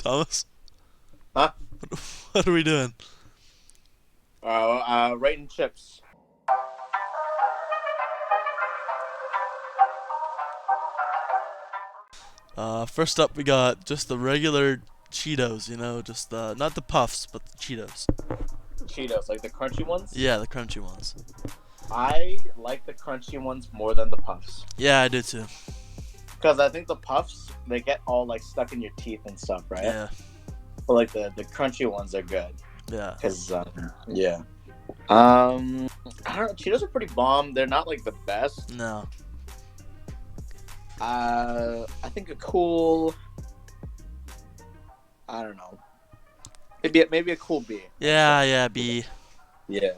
Thomas, Huh? what are we doing? Writing chips. First up, we got just the regular Cheetos. Just not the puffs, but the Cheetos. Cheetos, like the crunchy ones. Yeah, the crunchy ones. I like the crunchy ones more than the puffs. Yeah, I do too. Because I think the puffs, they get all like stuck in your teeth and stuff, right? Yeah, But like the crunchy ones are good. yeah. Because, yeah. I don't know. Cheetos are pretty bomb. They're not like the best. No. I think a cool. I don't know. Maybe a cool B. I'd say. Yeah, yeah. B. Yeah.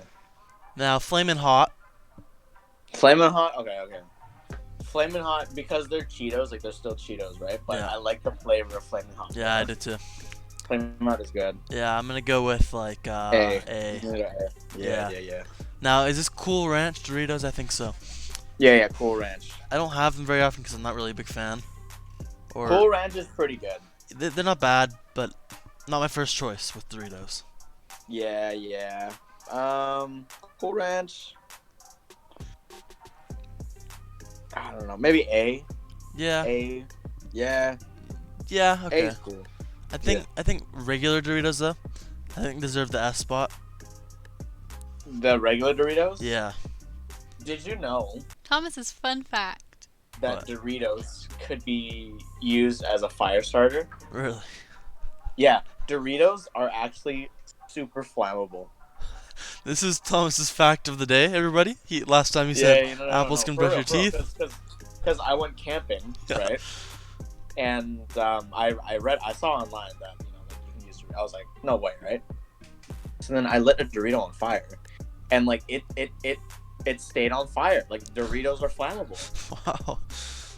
Now, Flamin' Hot. Flamin' Hot. Okay, okay. Flamin' Hot because they're Cheetos, like they're still Cheetos, right? But Yeah, I like the flavor of Flamin' Hot. yeah, I do too. Flamin' Hot is good. Yeah, I'm gonna go with like A. A. Yeah, Yeah. yeah, yeah. Now, is this Cool Ranch Doritos? I think so. Yeah, yeah. Cool Ranch. I don't have them very often because I'm not really a big fan. Or Cool Ranch is pretty good. they're not bad, but not my first choice with Doritos. Yeah, yeah. Cool Ranch. I don't know. Maybe A. Yeah, A. Yeah. yeah, A okay. is cool. I think regular Doritos though, I think deserve the S spot. The regular Doritos. Yeah. Did you know Thomas's fun fact. that What? Doritos could be used as a fire starter? Really? Yeah, Doritos are actually super flammable. This is Thomas's fact of the day, everybody. Last time he Yeah, said no, no, no, apples no. can For brush real, your for real. teeth. Because I went camping, Yeah. right? And I saw online that like you can use. I was like, no way, right? So then I lit a Dorito on fire, and like it stayed on fire. Like Doritos are flammable. Wow.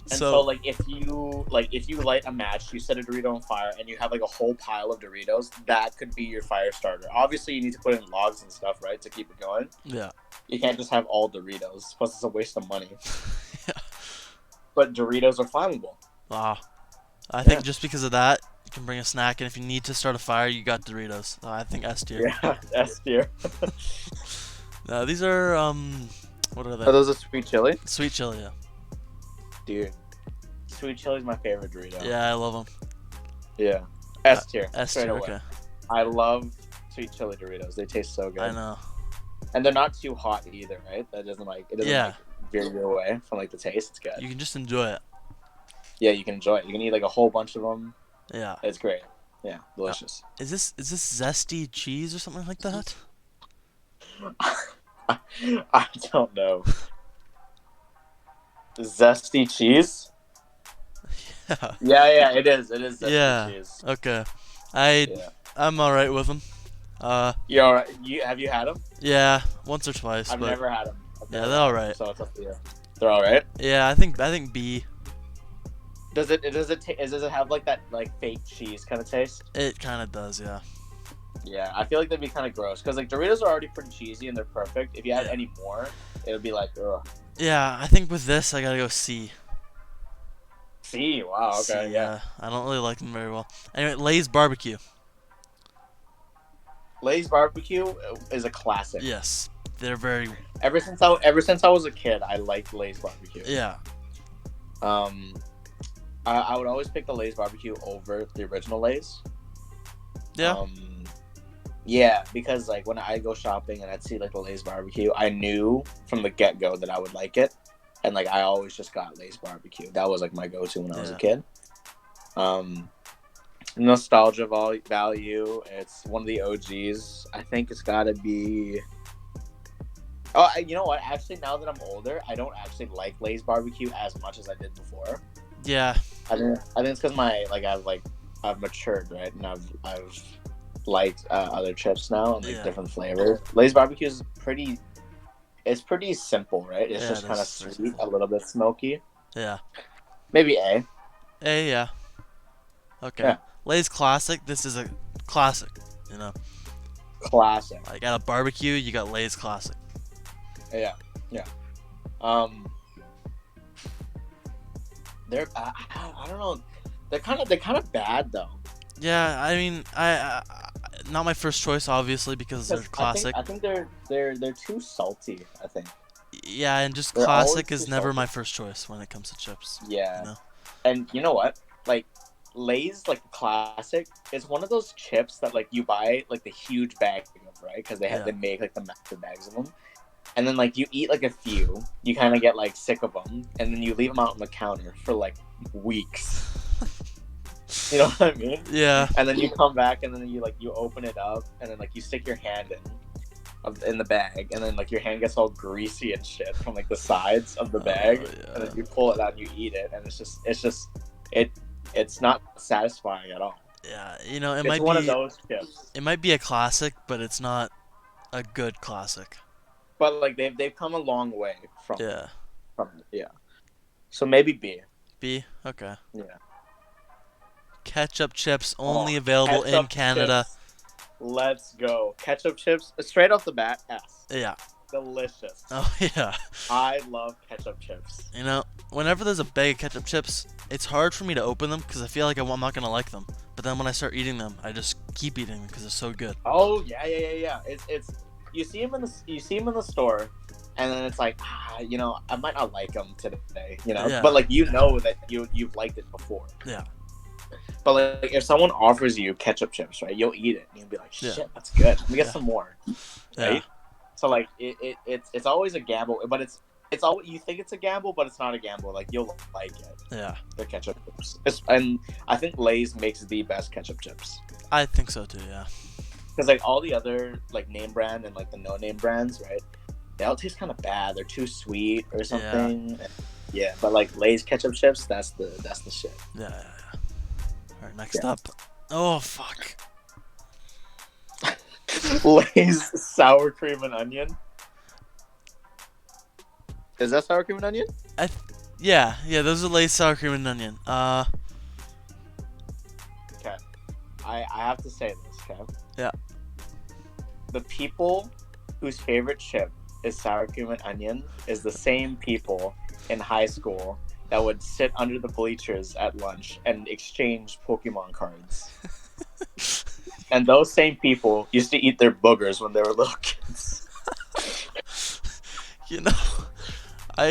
And so, like if you light a match, you set a Dorito on fire, and you have like a whole pile of Doritos, that could be your fire starter. Obviously, you need to put in logs and stuff, right, to keep it going. Yeah. You can't just have all Doritos. Plus, it's a waste of money. Yeah. But Doritos are flammable. Wow. I Yeah. think just because of that, you can bring a snack, and if you need to start a fire, you got Doritos. I think S tier. Yeah, S tier. Now these are what are Are they? those a sweet chili? Sweet chili. Yeah. Dude, sweet chili is my favorite Dorito. Yeah, I love them. Yeah. S tier. S straight tier. away. Okay. I love sweet chili Doritos. They taste so good. I know. And they're not too hot either, right? That doesn't Yeah. veer you away from like the taste. It's good. You can just enjoy it. Yeah, you can enjoy it. You can eat like a whole bunch of them. Yeah. It's great. Yeah, delicious. Is this zesty cheese or something like that? I don't know. Zesty cheese? Yeah. Yeah, yeah, it is. It is zesty Yeah. cheese. Okay. I Yeah. I'm all right with them. You alright? Have you had them? Yeah, once or twice, I've but never had them. yeah, they're all right. So it's up to you. They're all right. Yeah, I think B. Does it have like that like fake cheese kind of taste? It kind of does, yeah. Yeah, I feel like that'd be kind of gross because like Doritos are already pretty cheesy and they're perfect. If you add Yeah. any more, it would be like, ugh. Yeah, I think with this I gotta go C. See, wow, okay, C, yeah. I don't really like them very well. Anyway, Lay's barbecue. Lay's barbecue is a classic. Yes, they're very. Ever since I was a kid, I liked Lay's barbecue. Yeah, Um, I would always pick the Lay's barbecue over the original Lay's. yeah, Yeah, because like when I go shopping and I'd see like the Lay's barbecue, I knew from the get go that I would like it, and like I always just got Lay's barbecue. That was like my go to when I was a Yeah. kid. Nostalgia value. It's one of the OGs. I think it's got to be. Oh, you know what? Actually, now that I'm older, I don't actually like Lay's barbecue as much as I did before. yeah, I think it's because I've matured, right, and I've liked other chips now and like Yeah. different flavors. Lay's barbecue is pretty. It's pretty simple, right? It's Yeah, just it kind of is very sweet, simple. a little bit smoky. yeah. Maybe A. A, yeah. Okay. Yeah. Lay's classic. This is a classic. You know, Classic. like at a barbecue, you got Lay's classic. Yeah, yeah. Um, they're I don't know. They're kind of bad though. Yeah, I mean, not my first choice, obviously, because they're Because classic. I think they're too salty. I think Yeah, and just they're always classic too is never salty. my first choice when it comes to chips. You Yeah, know? and you know what? Like Lay's like classic is one of those chips that like you buy like the huge bag of, right? Because Yeah. they make like the massive bags of them, and then like you eat like a few, you kind of get like sick of them, and then you leave them out on the counter for like weeks. You know what I mean? Yeah. And then you come back, and then you open it up, and then like you stick your hand in the bag, and then like your hand gets all greasy and shit from like the sides of the bag, and Yeah. then you pull it out, and you eat it, and it it's not satisfying at all. Yeah, you know, It's one of those chips, it might be a classic, but it's not a good classic. but like they've come a long way Yeah. from it. Yeah. So maybe B. B. Okay. Yeah. Ketchup chips Oh, only available in ketchup Canada. chips. Let's go. Ketchup chips straight off the bat. S. Yeah. Delicious. Oh yeah. I love ketchup chips. You know, whenever there's a bag of ketchup chips, it's hard for me to open them because I feel like I'm not gonna like them. But then when I start eating them, I just keep eating them because they're so good. Oh yeah. It's you see them in the store, and then it's like you know I might not like them today, you know, Yeah. but like you know that you've liked it before. Yeah. But like if someone offers you ketchup chips, right, you'll eat it and you'll be like, shit, Yeah. that's good. Let me get Yeah. some more, Yeah. right? So like it's always a gamble, but it's all you think it's a gamble, but it's not a gamble. Like you'll like it, Yeah. the ketchup chips. And I think Lay's makes the best ketchup chips. I think so too. Yeah. Because like all the other like name brand and like the no name brands, right? They all taste kind of bad. They're too sweet or something. Yeah, but like Lay's ketchup chips, that's the shit. Yeah. Yeah. Yeah. All right. Next Yeah. up. Oh fuck. Lay's sour cream and onion. Is that sour cream and onion? Yeah. Yeah. Those are Lay's sour cream and onion. Okay, I have to say this. Okay. Yeah. The people whose favorite chip is sour cream and onion is the same people in high school that would sit under the bleachers at lunch and exchange Pokemon cards. And those same people used to eat their boogers when they were little kids. You know, I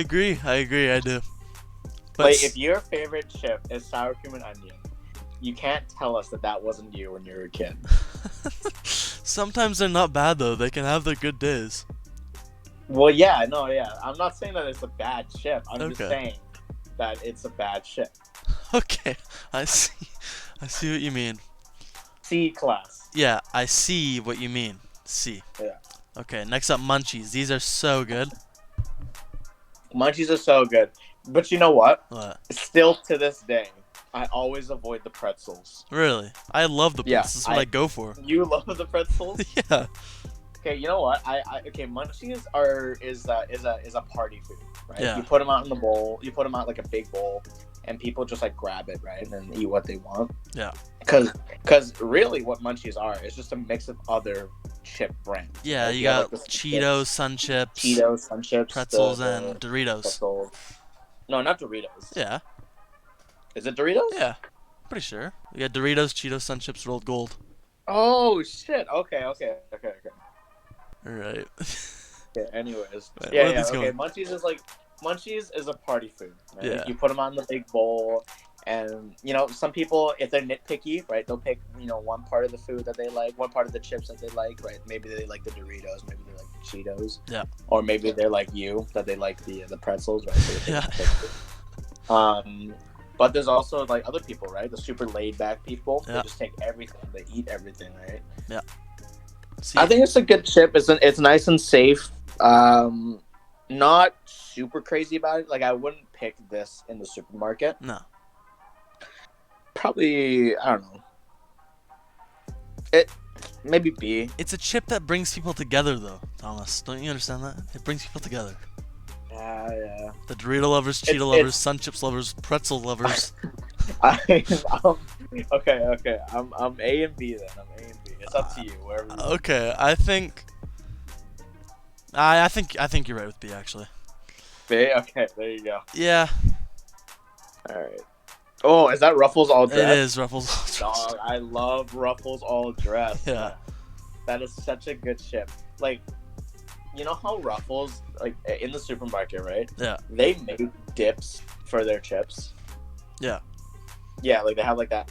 agree. I do. But Like, if your favorite chip is sour cream and onion, you can't tell us that wasn't you when you were a kid. sometimes they're not bad though. They can have their good days. Well, yeah, no, yeah. I'm not saying that it's a bad chip. I'm just Okay. saying that it's a bad chip. Okay, I see. I see what you mean. C class. Yeah, I see what you mean. C. Yeah. Okay, next up, Munchies. These are so good. Munchies are so good. But you know what? What? Still to this day, I always avoid the pretzels. Really? I love the Yeah, This is what I go for. You love the pretzels? Yeah. Okay, you know what? Okay, Munchies is a party food, right? Yeah. You put them out in the bowl. You put them out like a big bowl, and people just like grab it, right, and then eat what they want. Yeah. Because really, what Munchies are is just a mix of other chip brands. Yeah, right? you got have, like, the Cheetos, Sun Chips, Cheetos, Sun Chips, pretzels, the and Doritos. pretzels. No, not Doritos. Yeah. Is it Doritos? Yeah. Pretty sure. You got Doritos, Cheetos, Sun Chips, rolled gold. Oh shit. Okay. Alright. Yeah, anyways. Right, Yeah, where are yeah, these okay. going? Munchies is a party food. Right? Yeah. You put them on the big bowl, and you know some people, if they're nitpicky, right, they'll pick one part of the food that they like, one part of the chips that they like, right. Maybe they like the Doritos, maybe they like the Cheetos. Yeah. Or maybe they're like you, that they like the pretzels, right. So they Yeah. pick the pretzels. But there's also like other people, right? The super laid back people. Yeah. They just take everything. They eat everything, right? See, I think it's a good chip. It's nice and safe. Not super crazy about it. Like I wouldn't pick this in the supermarket. no. Probably I don't know. It maybe B. It's a chip that brings people together, though, Thomas. Don't you understand that? It brings people together. Yeah. The Dorito lovers, Cheeto It's- lovers, Sun Chips lovers, pretzel lovers. Okay. I'm A and B then. I'm A and B. It's up to you. Wherever. You Okay, I think. I think you're right with B actually. B. Okay. There you go. Yeah. All right. Oh, is that Ruffles all dressed? It is Ruffles all dressed. Dog, I love Ruffles all dressed. Yeah. Man. That is such a good chip. Like, you know how Ruffles, like in the supermarket, right? Yeah. They make dips for their chips. Yeah. Yeah, like they have like I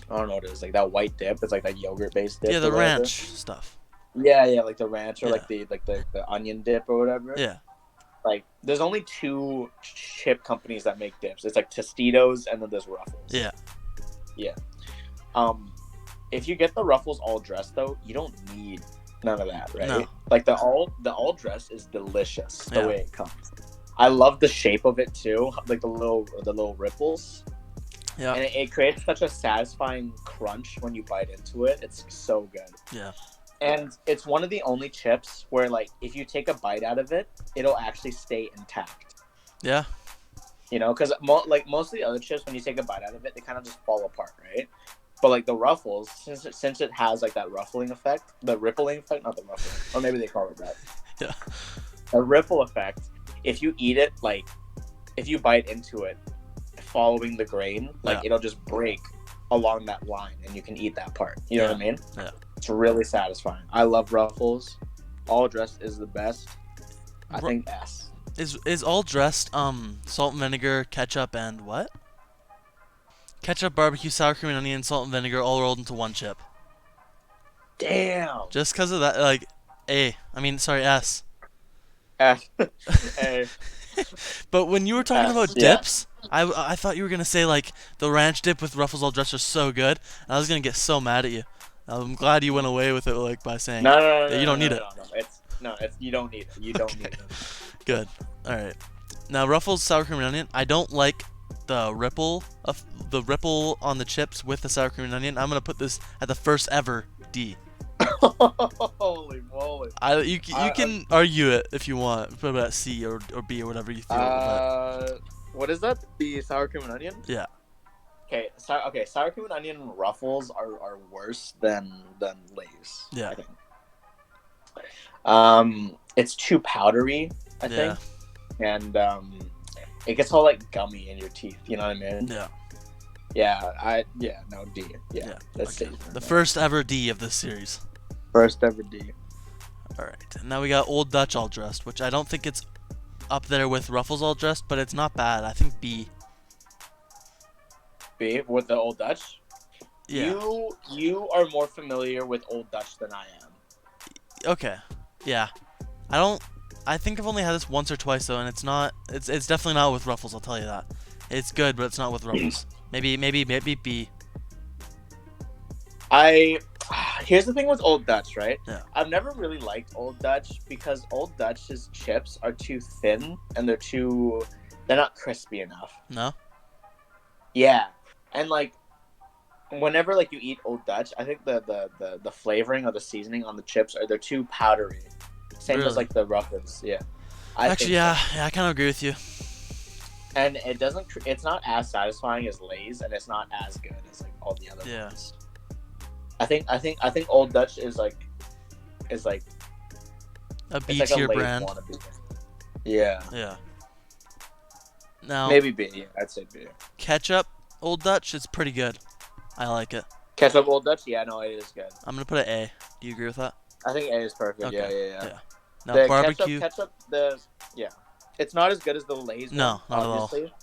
don't know what it is, like that white dip. It's like that yogurt based dip. Yeah, or the whatever. ranch stuff. Yeah, like the ranch or Yeah. like the onion dip or whatever. Yeah. Like there's only 2 chip companies that make dips. It's like Tostitos and then there's Ruffles. Yeah. If you get the Ruffles all dressed though, you don't need none of that, right? No. Like the all dressed is delicious the Yeah. way it comes. I love the shape of it too, like the little ripples, Yeah. and it creates such a satisfying crunch when you bite into it. It's so good. Yeah. And it's one of the only chips where like if you take a bite out of it, it'll actually stay intact. Yeah. You know, because most of the other chips, when you take a bite out of it, they kind of just fall apart, right? But like the Ruffles, since it has like that ruffling effect, the rippling effect, not the ruffling, or maybe they call it that. Yeah. A ripple effect. If you eat it, like if you bite into it, following the grain, like Yeah. it'll just break along that line, and you can eat that part. You know what I mean? Yeah. It's really satisfying. I love Ruffles. All dressed is the best. I Ru- think S. Is all dressed salt and vinegar, ketchup, and what? Ketchup, barbecue, sour cream, and onion, salt and vinegar, all rolled into one chip. Damn. Just because of that, like, S. S. A. But when you were talking S, about yeah. dips, I thought you were gonna say like the ranch dip with Ruffles all dressed are so good, and I was gonna get so mad at you. I'm glad you went away with it like by saying No, that you don't need it. It's you don't need it. You don't need it. Good. All right. Now Ruffles sour cream and onion. I don't like the ripple on the chips with the sour cream and onion. I'm gonna put this at the first ever D. Holy moly. You can argue it if you want. Put it at C or B or whatever you feel. But What is that? The sour cream and onion? yeah. Okay, sour cream and onion Ruffles are worse than Lay's. Yeah. I think. It's too powdery, I Yeah. think, and it gets all like gummy in your teeth. You know what I mean? Yeah. No D. Yeah, Yeah, that's Okay. safe. The first ever D of this series. First ever D. All right. And now we got Old Dutch all dressed, which I don't think it's up there with Ruffles all dressed, but it's not bad. I think B. B with the Old Dutch. Yeah. You are more familiar with Old Dutch than I am. Okay. Yeah. I think I've only had this once or twice though, and it's definitely not with Ruffles, I'll tell you that. It's good, but it's not with Ruffles. Maybe B. Here's the thing with Old Dutch, right? Yeah. I've never really liked Old Dutch because Old Dutch's chips are too thin and they're not crispy enough. No? Yeah. And like whenever like you eat Old Dutch, I think the flavoring or the seasoning on the chips they're too powdery. Same Really? as like the Ruffles, yeah. Actually, yeah, I kind of agree with you. And it's not as satisfying as Lay's, and it's not as good as like all the other Yeah. ones. I think Old Dutch is like A it's B like a tier Lay's brand. wannabe. Yeah. Yeah. Now, Maybe B. Yeah, I'd say B. ketchup Old Dutch is pretty good. I like it. Ketchup Old Dutch? Yeah, no, it is good. I'm gonna put it A. Do you agree with that? I think A is perfect. Okay, Yeah. yeah. Now The barbecue. ketchup, it's not as good as the Lay's No, one, not at all. obviously,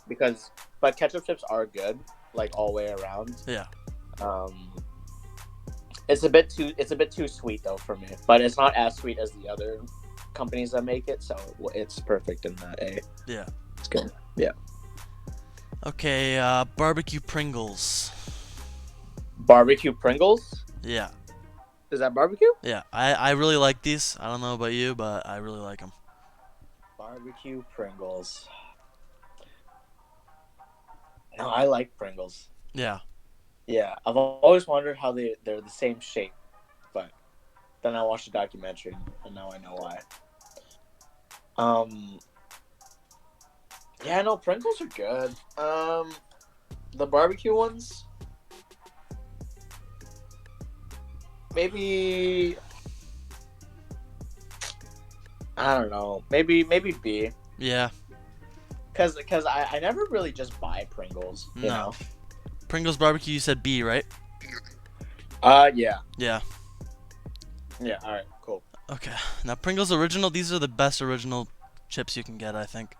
but ketchup chips are good, like all the way around. Yeah. It's a bit too sweet though for me, but it's not as sweet as the other companies that make it, so it's perfect in that A. Yeah. It's good. Okay. Barbecue Pringles. Barbecue Pringles? Yeah. Is that barbecue? Yeah. I really like these. I don't know about you, but I really like them. Barbecue Pringles. No, I like Pringles. Yeah. Yeah, I've always wondered how they're the same shape, but then I watched a documentary and now I know why. Yeah, no, Pringles are good. The barbecue ones, maybe. I don't know. Maybe B. Yeah. Cause I never really just buy Pringles. You No. know. Pringles barbecue, you said B, right? Yeah. Yeah. Yeah. All right. Cool. Okay. Now Pringles original, these are the best original chips you can get, I think.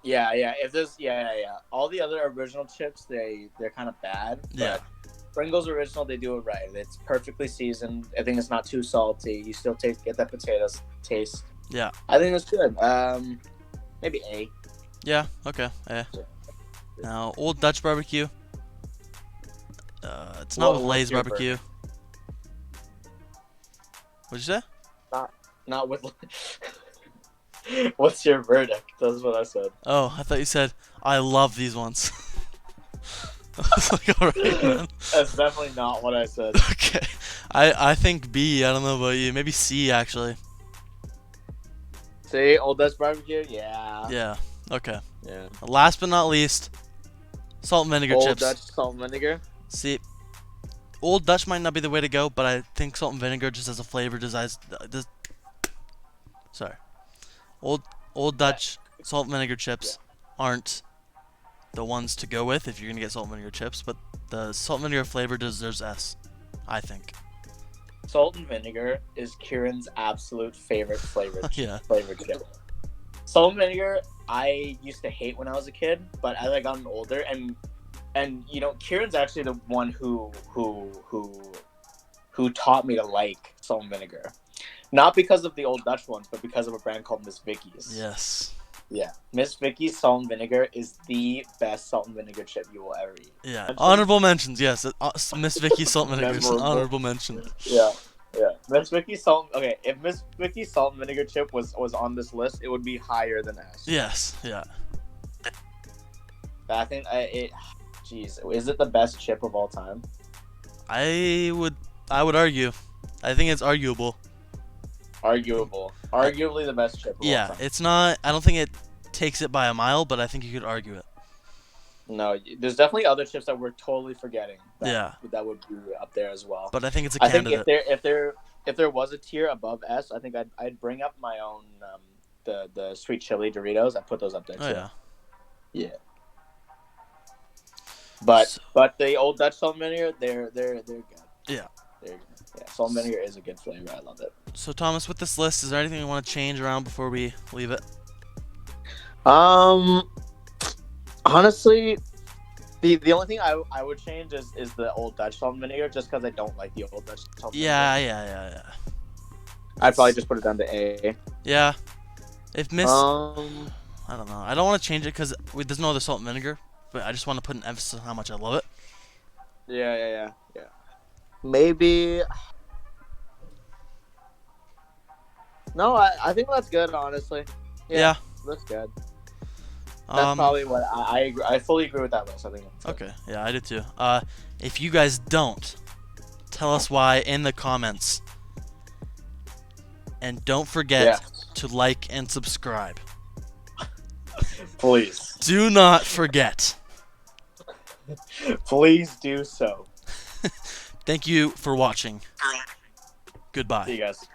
Yeah. If there's yeah. All the other original chips, they're kind of bad. Yeah. But Pringles original, they do it right. It's perfectly seasoned. I think it's not too salty. You still get that potato taste. Yeah. I think it's good. Maybe A. Yeah, okay. Yeah. Now, Old Dutch barbecue. It's not with What's Lay's your barbecue. What'd you say? Not with. What's your verdict? That's what I said. Oh, I thought you said, I love these ones. I was like, alright, man. That's definitely not what I said. Okay. I think B, I don't know about you. Maybe C, actually. See, Old Dutch barbecue. Yeah. Yeah, okay. Yeah. Last but not least, salt and vinegar Old chips. Dutch salt and vinegar. See, Old Dutch might not be the way to go, but I think salt and vinegar just as a flavor sorry. Old Dutch salt and vinegar chips aren't the ones to go with if you're gonna get salt and vinegar chips, but the salt and vinegar flavor deserves S, I think. Salt and vinegar is Kieran's absolute favorite flavored Yeah. flavored chip. Salt and vinegar, I used to hate when I was a kid, but as I gotten older, and you know, Kieran's actually the one who taught me to like salt and vinegar, not because of the Old Dutch ones, but because of a brand called Miss Vicky's. Yes. Yeah, Miss Vicky's salt and vinegar is the best salt and vinegar chip you will ever eat. Yeah. Mention? Honorable mentions, yes. Miss Vicky's salt and vinegar is an Memorable. honorable mention. Yeah. Miss Vicky's salt. Okay, if Miss Vicky's salt and vinegar chip was on this list, it would be higher than S. Yes, yeah. But I think Jeez, is it the best chip of all time? I would argue. I think it's arguable. Arguably the best chip of all Yeah, time. it's not. I don't think it takes it by a mile, but I think you could argue it. No, there's definitely other chips that we're totally forgetting. Yeah. That would be up there as well. But I think it's a I think candidate. if there was a tier above S, I think I'd bring up my own the sweet chili Doritos. I'd put those up there too. Oh yeah. Yeah. But So- the Old Dutch salt and vinegar, they're good. Yeah. They're good. Yeah, salt and vinegar is a good flavor. I love it. So Thomas, with this list, is there anything you want to change around before we leave it? Honestly, the only thing I would change is the Old Dutch salt and vinegar, just because I don't like the Old Dutch salt and Yeah. vinegar. I'd probably just put it down to A. Yeah. If Miss, Um, I don't know. I don't want to change it because there's no other salt and vinegar, but I just want to put an emphasis on how much I love it. yeah. Maybe. No, I think that's good. Honestly. Yeah. That's good. That's probably what I agree. I fully agree with that list. I think. That's good. Okay. Yeah, I did too. If you guys don't, tell us why in the comments. And don't forget Yes. to like and subscribe. Please. Do not forget. Please do so. Thank you for watching. Goodbye. See you guys.